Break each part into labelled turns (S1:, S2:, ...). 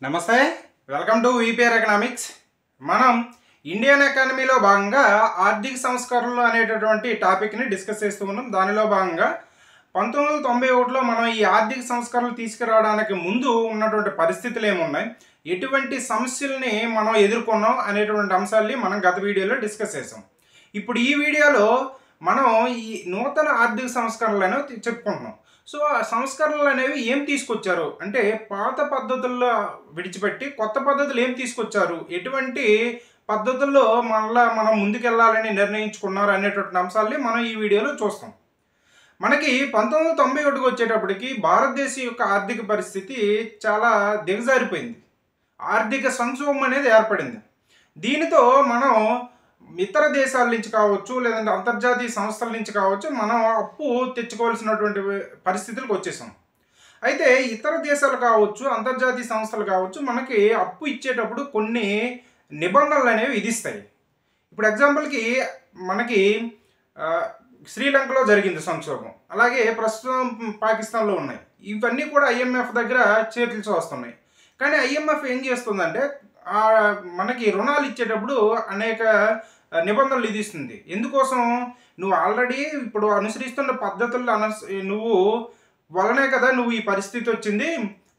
S1: నమస్తే, welcome to VPR economics. మనం Indian ఎకానమీలో భాగంగా ఆర్థిక సంస్కరణలు అనేటటువంటి టాపిక్ని డిస్కస్ చేస్తూ ఉన్నాం. దానిలో భాగంగా 1991లో మనం ఈ ఆర్థిక సంస్కరణలు తీసుకురావడానికి ముందు ఉన్నటువంటి పరిస్థితులు ఏమున్నాయి, ఎటువంటి సమస్యల్ని మనం ఎదుర్కొన్నాం అనేటువంటి అంశాలని మనం గత వీడియోలో డిస్కస్ చేసాం. ఇప్పుడు ఈ వీడియోలో మనం ఈ నూతన ఆర్థిక సంస్కరణలు అనేవి చెప్పుకుంటున్నాం. సో ఆ సంస్కరణలు అనేవి ఏం తీసుకొచ్చారు అంటే, పాత పద్ధతుల్లో విడిచిపెట్టి కొత్త పద్ధతులు ఏం తీసుకొచ్చారు, ఎటువంటి పద్ధతుల్లో మళ్ళీ మనం ముందుకెళ్ళాలని నిర్ణయించుకున్నారు అనేటువంటి అంశాలని మనం ఈ వీడియోలో చూస్తాం. మనకి 1991 వచ్చేటప్పటికి భారతదేశం యొక్క ఆర్థిక పరిస్థితి చాలా దిగజారిపోయింది. ఆర్థిక సంక్షోభం అనేది ఏర్పడింది. దీనితో మనం ఇతర దేశాల నుంచి కావచ్చు, లేదంటే అంతర్జాతీయ సంస్థల నుంచి కావచ్చు, మనం అప్పు తెచ్చుకోవాల్సినటువంటి పరిస్థితులకు వచ్చేసాం. అయితే ఇతర దేశాలు కావచ్చు, అంతర్జాతీయ సంస్థలు కావచ్చు, మనకి అప్పు ఇచ్చేటప్పుడు కొన్ని నిబంధనలు అనేవి విధిస్తాయి. ఇప్పుడు ఎగ్జాంపుల్కి మనకి శ్రీలంకలో జరిగింది సంక్షోభం, అలాగే ప్రస్తుతం పాకిస్తాన్లో ఉన్నాయి. ఇవన్నీ కూడా ఐఎంఎఫ్ దగ్గర చేతులు వస్తున్నాయి. కానీ ఐఎంఎఫ్ ఏం చేస్తుందంటే, మనకి రుణాలు ఇచ్చేటప్పుడు అనేక నిబంధనలు విధిస్తుంది. ఎందుకోసం, నువ్వు ఆల్రెడీ ఇప్పుడు అనుసరిస్తున్న పద్ధతుల్లో నువ్వు వలనే కదా నువ్వు ఈ పరిస్థితి వచ్చింది.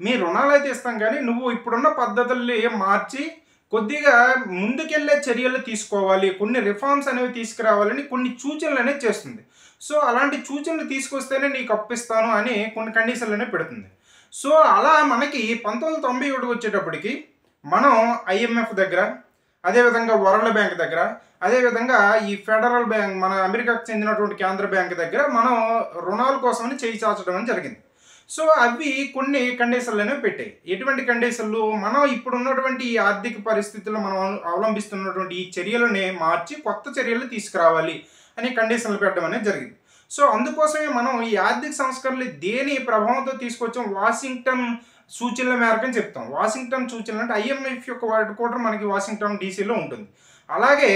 S1: మీ రుణాలు అయితే ఇస్తాం, కానీ నువ్వు ఇప్పుడున్న పద్ధతుల్ని మార్చి కొద్దిగా ముందుకెళ్ళే చర్యలు తీసుకోవాలి, కొన్ని రిఫార్మ్స్ అనేవి తీసుకురావాలని కొన్ని సూచనలు అనేది చేస్తుంది. సో అలాంటి సూచనలు తీసుకొస్తేనే నీకు అప్పిస్తాను అని కొన్ని కండిషన్లు అనేవి పెడుతుంది. సో అలా మనకి 1991 వచ్చేటప్పటికి మనం ఐఎంఎఫ్ దగ్గర, అదేవిధంగా వరల్డ్ బ్యాంక్ దగ్గర, అదేవిధంగా ఈ ఫెడరల్ బ్యాంక్, మన అమెరికాకు చెందినటువంటి కేంద్ర బ్యాంక్ దగ్గర మనం రుణాల కోసమని చేయి చాచడం అని జరిగింది. సో అవి కొన్ని కండిషన్లు అనేవి పెట్టాయి. ఎటువంటి కండిషన్లు, మనం ఇప్పుడు ఉన్నటువంటి ఈ ఆర్థిక పరిస్థితుల్లో మనం అవలంబిస్తున్నటువంటి ఈ చర్యలని మార్చి కొత్త చర్యలు తీసుకురావాలి అనే కండిషన్లు పెట్టడం అనేది జరిగింది. సో అందుకోసమే మనం ఈ ఆర్థిక సంస్కరణలు దేని ప్రభావంతో తీసుకొచ్చాం, వాషింగ్టన్ సూచనల మేరకు అని చెప్తాం. వాషింగ్టన్ సూచనలు అంటే ఐఎంఎఫ్ యొక్క హెడ్ క్వార్టర్ మనకి వాషింగ్టన్ డీసీలో ఉంటుంది. అలాగే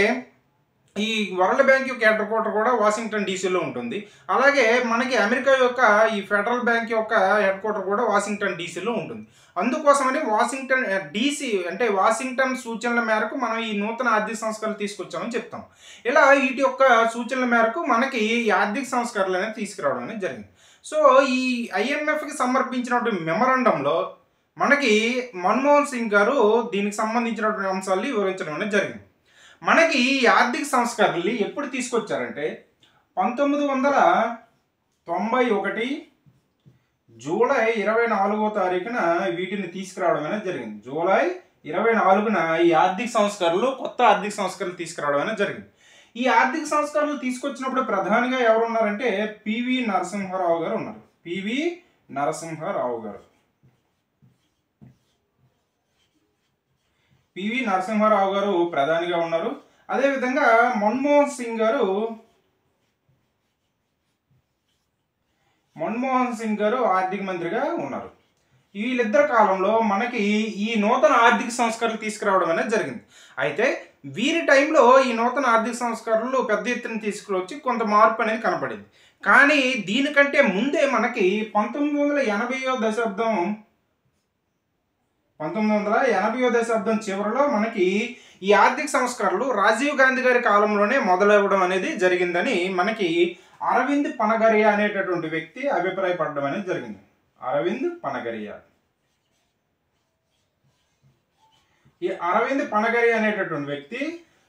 S1: ఈ వరల్డ్ బ్యాంక్ యొక్క హెడ్ క్వార్టర్ కూడా వాషింగ్టన్ డీసీలో ఉంటుంది. అలాగే మనకి అమెరికా యొక్క ఈ ఫెడరల్ బ్యాంక్ యొక్క హెడ్ క్వార్టర్ కూడా వాషింగ్టన్ డీసీలో ఉంటుంది. అందుకోసమని వాషింగ్టన్ డీసీ అంటే వాషింగ్టన్ సూచనల మేరకు మనం ఈ నూతన ఆర్థిక సంస్కరణలు తీసుకొచ్చామని చెప్తాం. ఇలా వీటి యొక్క సూచనల మేరకు మనకి ఈ ఆర్థిక సంస్కరణలు అనేది తీసుకురావడం అనేది జరిగింది. సో ఈ ఐఎంఎఫ్కి సంబంధించినటువంటి మెమరాండంలో మనకి మన్మోహన్ సింగ్ గారు దీనికి సంబంధించినటువంటి అంశాలని వివరించడం అనేది జరిగింది. మనకి ఈ ఆర్థిక సంస్కరణలు ఎప్పుడు తీసుకొచ్చారంటే 1991 జూలై 24వ తారీఖున వీటిని తీసుకురావడం అనేది జరిగింది. జూలై 24న ఈ ఆర్థిక సంస్కరణలు, కొత్త ఆర్థిక సంస్కరణలు తీసుకురావడం అనేది జరిగింది. ఈ ఆర్థిక సంస్కరణలు తీసుకొచ్చినప్పుడు ప్రధానిగా ఎవరు ఉన్నారంటే పివి నరసింహారావు గారు ఉన్నారు. పివి నరసింహారావు గారు ప్రధానిగా ఉన్నారు. అదేవిధంగా మన్మోహన్ సింగ్ గారు ఆర్థిక మంత్రిగా ఉన్నారు. వీళ్ళిద్దరి కాలంలో మనకి ఈ నూతన ఆర్థిక సంస్కరణలు తీసుకురావడం అనేది జరిగింది. అయితే వీరి టైంలో ఈ నూతన ఆర్థిక సంస్కరణలు పెద్ద ఎత్తున తీసుకువచ్చి కొంత మార్పు అనేది కనపడింది. కానీ దీనికంటే ముందే మనకి 1980వ దశాబ్దం చివరిలో మనకి ఈ ఆర్థిక సంస్కరణలు రాజీవ్ గాంధీ గారి కాలంలోనే మొదలవ్వడం అనేది జరిగిందని మనకి అరవింద్ పనగరియా అనేటటువంటి వ్యక్తి అభిప్రాయపడడం అనేది జరిగింది. అరవింద్ పనగరియా అనేటటువంటి వ్యక్తి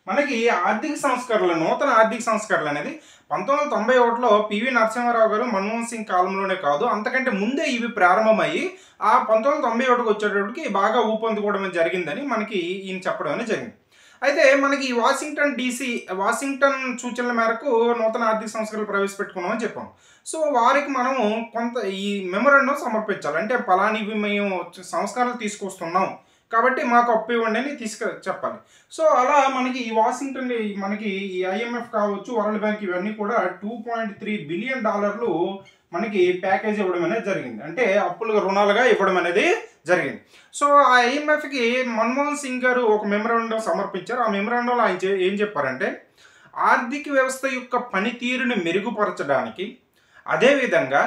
S1: మనకి ఆర్థిక సంస్కరణలు, నూతన ఆర్థిక సంస్కరణలు అనేది 1991లో పివి నరసింహారావు గారు, మన్మోహన్ సింగ్ కాలంలోనే కాదు, అంతకంటే ముందే ఇవి ప్రారంభమయ్యి ఆ 1991కి వచ్చేటప్పటికి బాగా ఊపందుకోవడం జరిగిందని మనకి ఈయన చెప్పడం అనేది జరిగింది. అయితే మనకి వాషింగ్టన్ సూచనల మేరకు నూతన ఆర్థిక సంస్కరణలు ప్రవేశపెట్టుకున్నామని చెప్పాం. సో వారికి మనము కొంత ఈ మెమోరాండం సమర్పించాలి. అంటే పలానివి మేము సంస్కరణలు తీసుకొస్తున్నాం కాబట్టి మాకు అప్పు ఇవ్వండి అని చెప్పాలి. సో అలా మనకి ఈ వాషింగ్టన్, మనకి ఈ ఐఎంఎఫ్ కావచ్చు, వరల్డ్ బ్యాంక్, ఇవన్నీ కూడా $2.3 బిలియన్ మనకి ప్యాకేజ్ ఇవ్వడం అనేది జరిగింది. అంటే అప్పులుగా, రుణాలుగా ఇవ్వడం అనేది జరిగింది. సో ఆ ఐఎంఎఫ్కి మన్మోహన్ సింగ్ గారు ఒక మెమరాండం సమర్పించారు. ఆ మెమరాండంలో ఆయన ఏం చెప్పారంటే, ఆర్థిక వ్యవస్థ యొక్క పనితీరుని మెరుగుపరచడానికి, అదేవిధంగా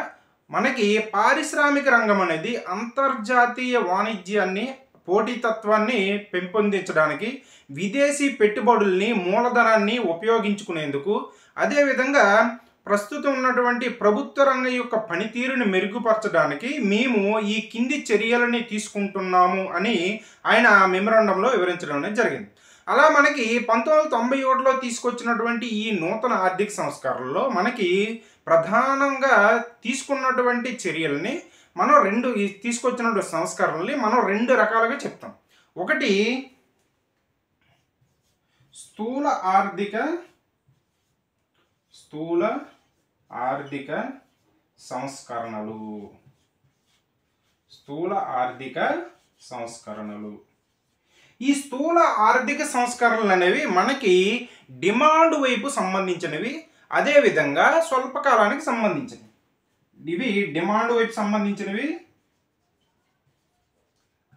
S1: మనకి పారిశ్రామిక రంగం అనేది అంతర్జాతీయ వాణిజ్యాన్ని పోటీతత్వాన్ని పెంపొందించడానికి, విదేశీ పెట్టుబడుల్ని మూలధనాన్ని ఉపయోగించుకునేందుకు, అదేవిధంగా ప్రస్తుతం ఉన్నటువంటి ప్రభుత్వ రంగం యొక్క పనితీరుని మెరుగుపరచడానికి మేము ఈ కింది చర్యలని తీసుకుంటున్నాము అని ఆయన మెమరాండంలో వివరించడం అనేది జరిగింది. అలా మనకి 1991లో తీసుకొచ్చినటువంటి ఈ నూతన ఆర్థిక సంస్కరణలో మనకి ప్రధానంగా తీసుకున్నటువంటి చర్యల్ని మనం తీసుకొచ్చినటువంటి సంస్కరణల్ని మనం 2 రకాలుగా చెప్తాం. ఒకటి స్థూల ఆర్థిక సంస్కరణలు. ఈ స్థూల ఆర్థిక సంస్కరణలు అనేవి మనకి డిమాండ్ వైపు సంబంధించినవి, అదేవిధంగా స్వల్పకాలానికి సంబంధించినవి. ఇవి డిమాండ్ వైపు సంబంధించినవి,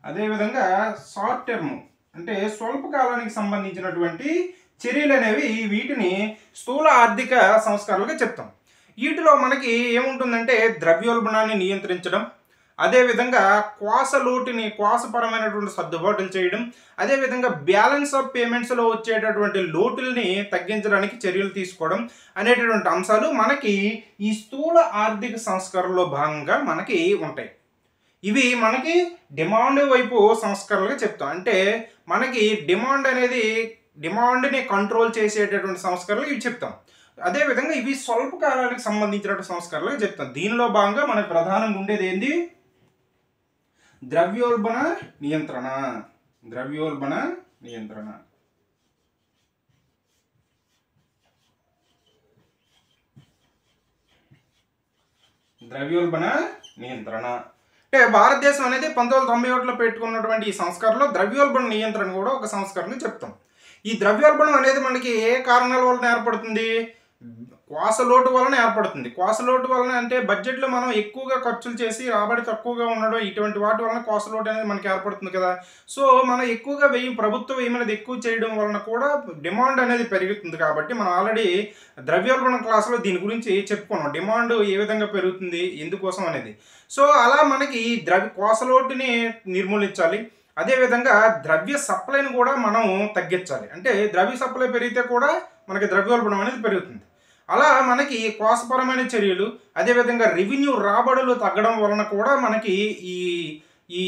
S1: అదేవిధంగా షార్ట్ టర్మ్ అంటే స్వల్పకాలానికి సంబంధించినటువంటి చర్యలు అనేవి వీటిని స్థూల ఆర్థిక సంస్కరణలుగా చెప్తాం. వీటిలో మనకి ఏముంటుందంటే ద్రవ్యోల్బణాన్ని నియంత్రించడం, అదేవిధంగా క్వాసపరమైనటువంటి సర్దుబాటులు చేయడం, అదేవిధంగా బ్యాలెన్స్ ఆఫ్ పేమెంట్స్లో వచ్చేటటువంటి లోటుల్ని తగ్గించడానికి చర్యలు తీసుకోవడం అనేటటువంటి అంశాలు మనకి ఈ స్థూల ఆర్థిక సంస్కరణలో భాగంగా మనకి ఉంటాయి. ఇవి మనకి డిమాండ్ వైపు సంస్కరణలుగా చెప్తాం. అంటే మనకి డిమాండ్ని కంట్రోల్ చేసేటటువంటి సంస్కరణలు ఇవి చెప్తాం. అదేవిధంగా ఇవి స్వల్పకాలానికి సంబంధించినటువంటి సంస్కరణలుగా చెప్తాం. దీనిలో భాగంగా మనకు ప్రధానంగా ఉండేది ఏంది? ద్రవ్యోల్బణ నియంత్రణ. అంటే భారతదేశం అనేది 1991లో పెట్టుకున్నటువంటి ఈ సంస్కరణలో ద్రవ్యోల్బణ నియంత్రణ కూడా ఒక సంస్కరణ చెప్తాం. ఈ ద్రవ్యోల్బణం అనేది మనకి ఏ కారణాల వలన ఏర్పడుతుంది? క్వాసలోటు వలన ఏర్పడుతుంది. క్వాసలోటు వలన అంటే బడ్జెట్లో మనం ఎక్కువగా ఖర్చులు చేసి రాబడి తక్కువగా ఉండడం, ఇటువంటి వాటి వలన క్వాసలోటు అనేది మనకి ఏర్పడుతుంది కదా. సో మనం ఎక్కువగా ప్రభుత్వ వ్యయం అనేది ఎక్కువ చేయడం వలన కూడా డిమాండ్ అనేది పెరుగుతుంది. కాబట్టి మనం ఆల్రెడీ ద్రవ్యోల్బణం క్లాసులో దీని గురించి చెప్పుకున్నాం, డిమాండ్ ఏ విధంగా పెరుగుతుంది, ఎందుకోసం అనేది. సో అలా మనకి క్వాసలోటుని నిర్మూలించాలి, అదేవిధంగా ద్రవ్య సప్లైని కూడా మనం తగ్గించాలి. అంటే ద్రవ్య సప్లై పెరిగితే కూడా మనకి ద్రవ్యోల్బణం అనేది పెరుగుతుంది. అలా మనకి కోసపరమైన చర్యలు, అదేవిధంగా రెవెన్యూ రాబడులు తగ్గడం వలన కూడా మనకి ఈ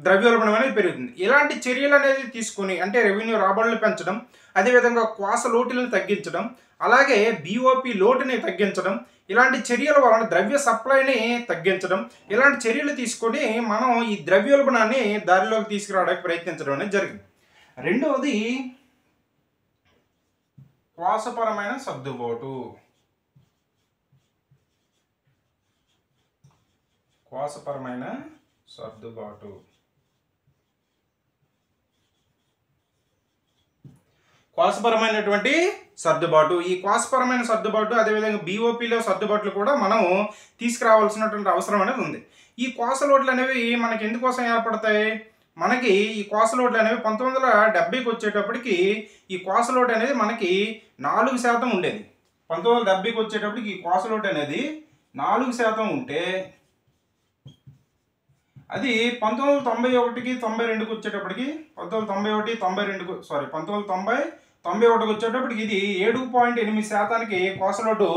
S1: ద్రవ్యోల్బణం అనేది పెరుగుతుంది. ఇలాంటి చర్యలు అనేది తీసుకొని అంటే రెవెన్యూ రాబడులు పెంచడం, అదేవిధంగా క్వాస లోటులను తగ్గించడం, అలాగే BOP లోటుని తగ్గించడం, ఇలాంటి చర్యల వలన ద్రవ్య సప్లైని తగ్గించడం, ఇలాంటి చర్యలు తీసుకొని మనం ఈ ద్రవ్యోల్బణాన్ని దారిలోకి తీసుకురావడానికి ప్రయత్నించడం అనేది జరిగింది. రెండవది క్వాసపరమైన సర్దుబాటు. క్వాసపరమైనటువంటి సర్దుబాటు. ఈ క్వాసపరమైన సర్దుబాటు అదేవిధంగా BOPలో సర్దుబాట్లు కూడా మనం తీసుకురావాల్సినటువంటి అవసరం అనేది ఉంది. ఈ క్వాస లోట్లు అనేవి మనకి ఎందుకోసం ఏర్పడతాయి? మనకి ఈ క్వాస లోట్లు అనేవి 1970కి వచ్చేటప్పటికి ఈ క్వాస లోటు అనేది మనకి 4% ఉండేది. 1970కి వచ్చేటప్పటికి ఈ క్వాస లోటు అనేది 4% ఉంటే అది 1991కి 92కి వచ్చేటప్పటికి 1991కి వచ్చేటప్పటికి ఇది 7.8%కి క్వాసలోటు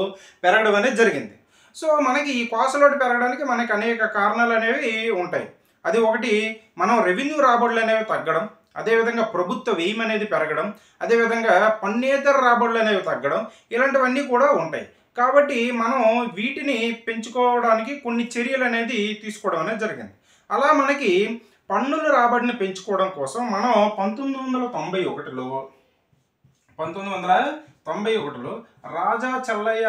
S1: పెరగడం అనేది జరిగింది. సో మనకి ఈ క్వాసలోటు పెరగడానికి మనకి అనేక కారణాలు అనేవి ఉంటాయి. అది ఒకటి, మనం రెవెన్యూ రాబడులు అనేవి తగ్గడం, అదేవిధంగా ప్రభుత్వ వ్యయం అనేది పెరగడం, అదేవిధంగా పన్నేతర రాబడులు అనేవి తగ్గడం, ఇలాంటివన్నీ కూడా ఉంటాయి. కాబట్టి మనం వీటిని పెంచుకోవడానికి కొన్ని చర్యలు అనేది తీసుకోవడం అనేది జరిగింది. అలా మనకి పన్నుల రాబడిని పెంచుకోవడం కోసం మనం 1991లో రాజా చెల్లయ్య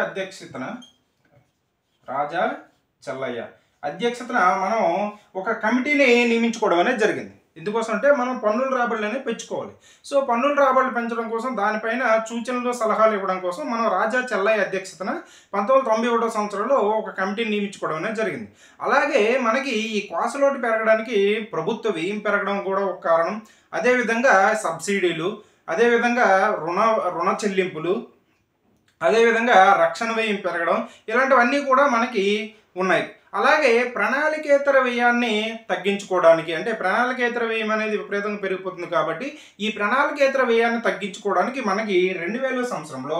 S1: అధ్యక్షతన మనం ఒక కమిటీని నియమించుకోవడం అనేది జరిగింది. ఎందుకోసం అంటే మనం పన్నుల రాబడులు అనేవి పెంచుకోవాలి. సో పన్నుల రాబడులు పెంచడం కోసం దానిపైన సూచనలు సలహాలు ఇవ్వడం కోసం మనం రాజా చెల్లయ్య అధ్యక్షతన 1991 సంవత్సరంలో ఒక కమిటీని నియమించుకోవడం అనేది జరిగింది. అలాగే మనకి ఈ క్వాసలోటు పెరగడానికి ప్రభుత్వ వ్యయం పెరగడం కూడా ఒక కారణం, అదేవిధంగా సబ్సిడీలు, అదేవిధంగా రుణ చెల్లింపులు, అదేవిధంగా రక్షణ వ్యయం పెరగడం, ఇలాంటివన్నీ కూడా మనకి ఉన్నాయి. అలాగే ప్రణాళికేతర వ్యయాన్ని తగ్గించుకోవడానికి, అంటే ప్రణాళికేతర వ్యయం అనేది విపరీతంగా పెరిగిపోతుంది కాబట్టి ఈ ప్రణాళికేతర వ్యయాన్ని తగ్గించుకోవడానికి మనకి 2000 సంవత్సరంలో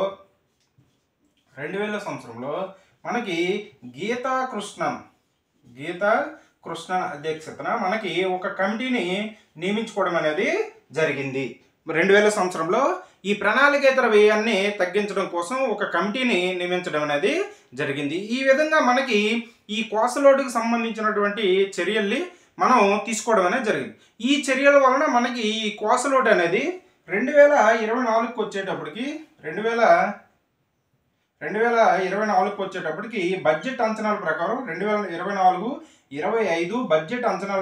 S1: మనకి గీతా కృష్ణన్ అధ్యక్షతన మనకి ఒక కమిటీని నియమించుకోవడం అనేది జరిగింది. 2000 సంవత్సరంలో ఈ ప్రణాళికేతర వ్యయాన్ని తగ్గించడం కోసం ఒక కమిటీని నియమించడం అనేది జరిగింది. ఈ విధంగా మనకి ఈ కోసలోటుకు సంబంధించినటువంటి చర్యల్ని మనం తీసుకోవడం అనేది జరిగింది. ఈ చర్యల వలన మనకి ఈ కోసలోటు అనేది 2024కి వచ్చేటప్పటికి 2024కి వచ్చేటప్పటికి బడ్జెట్ అంచనాల ప్రకారం 2024-25 బడ్జెట్ అంచనాల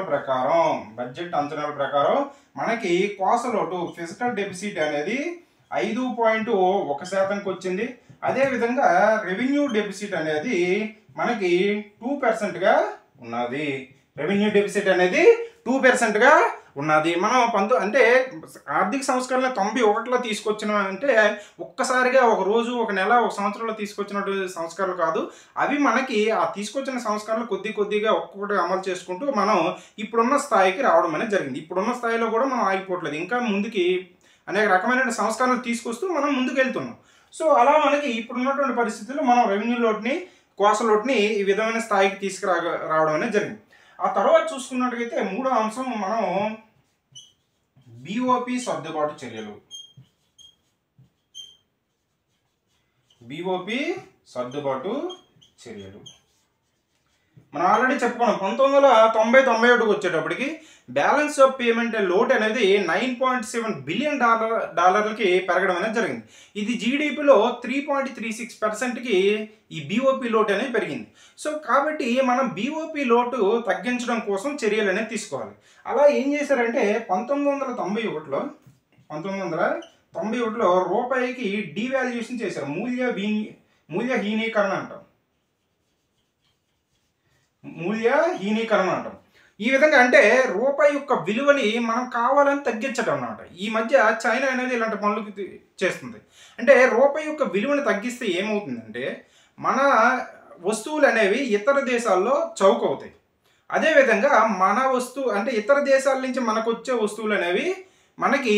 S1: ప్రకారం మనకి కోసలోటు ఫిజికల్ డెఫిసిట్ అనేది 5.1%కి వచ్చింది. అదేవిధంగా రెవెన్యూ డెఫిసిట్ అనేది మనకి 2%గా ఉన్నది. రెవెన్యూ డెఫిసిట్ అనేది 2%గా ఉన్నది. మనం అంటే ఆర్థిక సంస్కరణ 91లో తీసుకొచ్చిన అంటే ఒక్కసారిగా ఒక రోజు, ఒక నెల, ఒక సంవత్సరంలో తీసుకొచ్చినటువంటి సంస్కరణలు కాదు. అవి మనకి ఆ తీసుకొచ్చిన సంస్కరణలు కొద్దిగా ఒక్కొక్కటి అమలు చేసుకుంటూ మనం ఇప్పుడున్న స్థాయికి రావడం అనేది జరిగింది. ఇప్పుడున్న స్థాయిలో కూడా మనం ఆగిపోవట్లేదు, ఇంకా ముందుకి అనేక రకమైన సంస్కరణలు తీసుకొస్తూ మనం ముందుకు వెళ్తున్నాం. సో అలా మనకి ఇప్పుడున్నటువంటి పరిస్థితుల్లో మనం రెవెన్యూ లోటుని, కోసలోటుని ఈ విధమైన స్థాయికి రావడం అనేది జరిగింది. ఆ తర్వాత చూసుకున్నట్టుగైతే మూడో అంశం మనం బీఓపీ సర్దుబాటు చర్యలు మనం ఆల్రెడీ చెప్పుకున్నాం. 1990-91 వచ్చేటప్పటికి బ్యాలెన్స్ ఆఫ్ పేమెంట్ లోట్ అనేది $9.7 బిలియన్ పెరగడం అనేది జరిగింది. ఇది జీడిపిలో 3.36%కి ఈ బీఓపీ లోటు అనేది పెరిగింది. సో కాబట్టి మనం బీఓపీ లోటు తగ్గించడం కోసం చర్యలు అనేది తీసుకోవాలి. అలా ఏం చేశారంటే 1991లో రూపాయికి డీవాల్యుయేషన్ చేశారు. మూల్యహీనీకరణ అంటాం. ఈ విధంగా అంటే రూపాయి యొక్క విలువని మనం కావాలని తగ్గించడం అన్నమాట. ఈ మధ్య చైనా అనేది ఇలాంటి పనులు చేస్తుంది. అంటే రూపాయి యొక్క విలువను తగ్గిస్తే ఏమవుతుందంటే మన వస్తువులు అనేవి ఇతర దేశాల్లో చౌక అవుతాయి. అదేవిధంగా మన వస్తువు అంటే ఇతర దేశాల నుంచి మనకు వచ్చే వస్తువులు అనేవి మనకి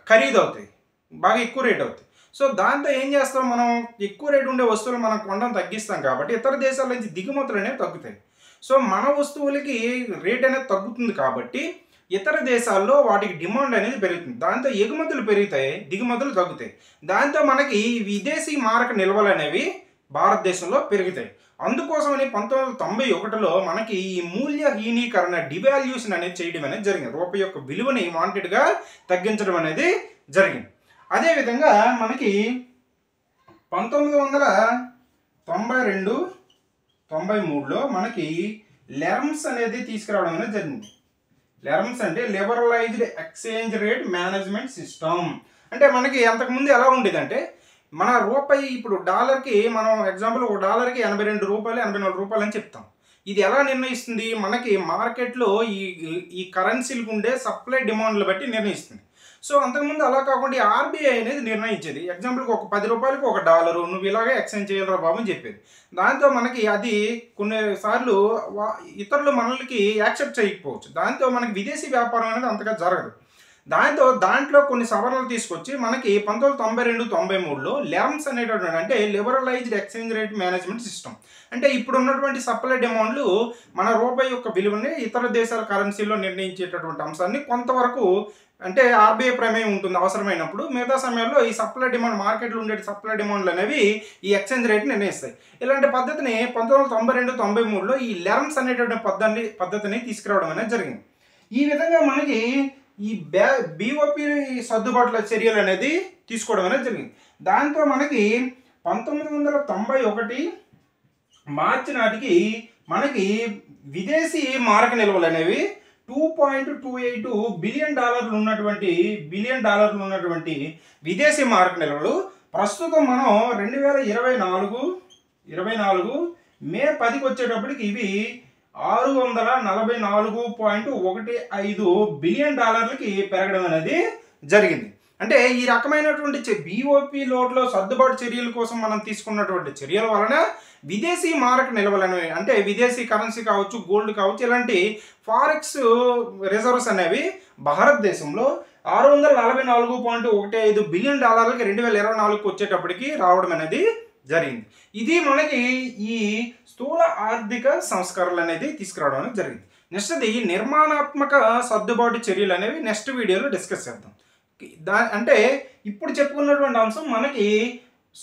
S1: ఖరీదు అవుతాయి, బాగా ఎక్కువ రేట్ అవుతాయి. సో దాంతో ఏం చేస్తాం, మనం ఎక్కువ రేటు ఉండే వస్తువులు మనం కొనడం తగ్గిస్తాం కాబట్టి ఇతర దేశాల నుంచి దిగుమతులు అనేవి తగ్గుతాయి. సో మన వస్తువులకి రేట్ అనేది తగ్గుతుంది కాబట్టి ఇతర దేశాల్లో వాటికి డిమాండ్ అనేది పెరుగుతుంది. దాంతో ఎగుమతులు పెరుగుతాయి, దిగుమతులు తగ్గుతాయి. దాంతో మనకి విదేశీ మారక నిల్వలు అనేవి భారతదేశంలో పెరుగుతాయి. అందుకోసమని 1991లో మనకి ఈ మూల్యహీనీకరణ డివాల్యూషన్ అనేది చేయడం అనేది జరిగింది. రూపాయి యొక్క విలువని వాంటెడ్గా తగ్గించడం అనేది జరిగింది. అదేవిధంగా మనకి 1992-93లో మనకి లెర్మ్స్ అనేది తీసుకురావడం అనేది జరిగింది. లెర్మ్స్ అంటే liberalised exchange rate management system. అంటే మనకి అంతకుముందు ఎలా ఉండేదంటే మన రూపాయి ఇప్పుడు డాలర్కి మనం ఎగ్జాంపుల్ ఒక డాలర్కి 82 రూపాయలు 84 రూపాయలు అని చెప్తాం. ఇది ఎలా నిర్ణయిస్తుంది, మనకి మార్కెట్లో ఈ కరెన్సీలకు ఉండే సప్లై డిమాండ్లు బట్టి నిర్ణయిస్తుంది. సో అంతకుముందు అలా కాకుండా ఆర్బీఐ అనేది నిర్ణయించేది. ఎగ్జాంపుల్కి ఒక 10 రూపాయలకి ఒక డాలరు నువ్వు ఇలాగే ఎక్స్చేంజ్ చేయాలరా బాబు అని చెప్పేది. దాంతో మనకి అది కొన్నిసార్లు ఇతరులు మనల్ని యాక్సెప్ట్ చేయకపోవచ్చు. దాంతో మనకి విదేశీ వ్యాపారం అనేది అంతగా జరగదు. దాంట్లో కొన్ని సవరణలు తీసుకొచ్చి మనకి 1992-93లో లెర్మ్స్ అనేటటువంటి అంటే liberalised exchange rate management system. అంటే ఇప్పుడు ఉన్నటువంటి సప్లై డిమాండ్లు మన రూపాయి యొక్క విలువని ఇతర దేశాల కరెన్సీలో నిర్ణయించేటటువంటి అంశాన్ని కొంతవరకు అంటే ఆర్బీఐ ప్రమేయం ఉంటుంది అవసరమైనప్పుడు. మిగతా సమయంలో ఈ సప్లై డిమాండ్ మార్కెట్లో ఉండే సప్లై డిమాండ్లు అనేవి ఈ ఎక్స్చేంజ్ రేట్ నిర్ణయిస్తాయి. ఇలాంటి పద్ధతిని 1992-93లో ఈ లెర్మ్స్ అనేటువంటి పద్ధతిని తీసుకురావడం అనేది జరిగింది. ఈ విధంగా మనకి ఈ బీఓపీ సర్దుబాట్ల చర్యలు అనేది తీసుకోవడం అనేది జరిగింది. దాంతో మనకి 1991 మార్చి నాటికి మనకి విదేశీ మారక నిల్వలు అనేవి $2.28 బిలియన్ ఉన్నటువంటి విదేశీ మారక నిల్వలు ప్రస్తుతం మనం 2024 మే 10కి వచ్చేటప్పటికి ఇవి $644.15 బిలియన్ పెరగడం అనేది జరిగింది. అంటే ఈ రకమైనటువంటి బీఓపీ లోడ్లో సర్దుబాటు చర్యల కోసం మనం తీసుకున్నటువంటి చర్యల వలన విదేశీ మారక నిల్వలను అంటే విదేశీ కరెన్సీ కావచ్చు, గోల్డ్ కావచ్చు, ఇలాంటి ఫారెక్స్ రిజర్వ్స్ అనేవి భారతదేశంలో $644.15 బిలియన్ 2024కి వచ్చేటప్పటికి రావడం అనేది జరిగింది. ఇది మనకి ఈ స్థూల ఆర్థిక సంస్కరణలు అనేది తీసుకురావడం అనేది జరిగింది. నెక్స్ట్ అది నిర్మాణాత్మక సర్దుబాటు చర్యలు అనేవి నెక్స్ట్ వీడియోలో డిస్కస్ చేద్దాం. అంటే ఇప్పుడు చెప్పుకున్నటువంటి అంశం మనకి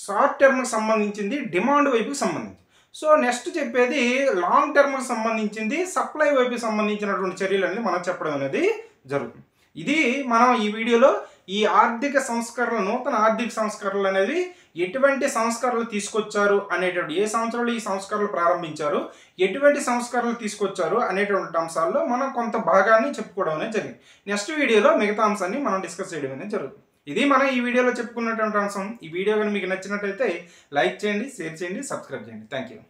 S1: షార్ట్ టర్మ్కి సంబంధించింది, డిమాండ్ వైపుకి సంబంధించి. సో నెక్స్ట్ చెప్పేది లాంగ్ టర్మ్కి సంబంధించింది, సప్లై వైపుకి సంబంధించినటువంటి చర్యలు అనేది మనం చెప్పడం అనేది జరుగుతుంది. ఇది మనం ఈ వీడియోలో ఈ ఆర్థిక సంస్కరణలు, నూతన ఆర్థిక సంస్కరణలు అనేవి ఎటువంటి సంస్కరణలు తీసుకొచ్చారు అనేటువంటి, ఏ సంవత్సరంలో ఈ సంస్కరణలు ప్రారంభించారు, ఎటువంటి సంస్కరణలు తీసుకొచ్చారు అనేటువంటి అంశాల్లో మనం కొంత భాగాన్ని చెప్పుకోవడం అనేది జరిగింది. నెక్స్ట్ వీడియోలో మిగతా అంశాన్ని మనం డిస్కస్ చేయడం అనేది జరుగుతుంది. ఇది మనం ఈ వీడియోలో చెప్పుకున్నటువంటి అంశం. ఈ వీడియో కానీ మీకు నచ్చినట్టయితే లైక్ చేయండి, షేర్ చేయండి, సబ్స్క్రైబ్ చేయండి. Thank you.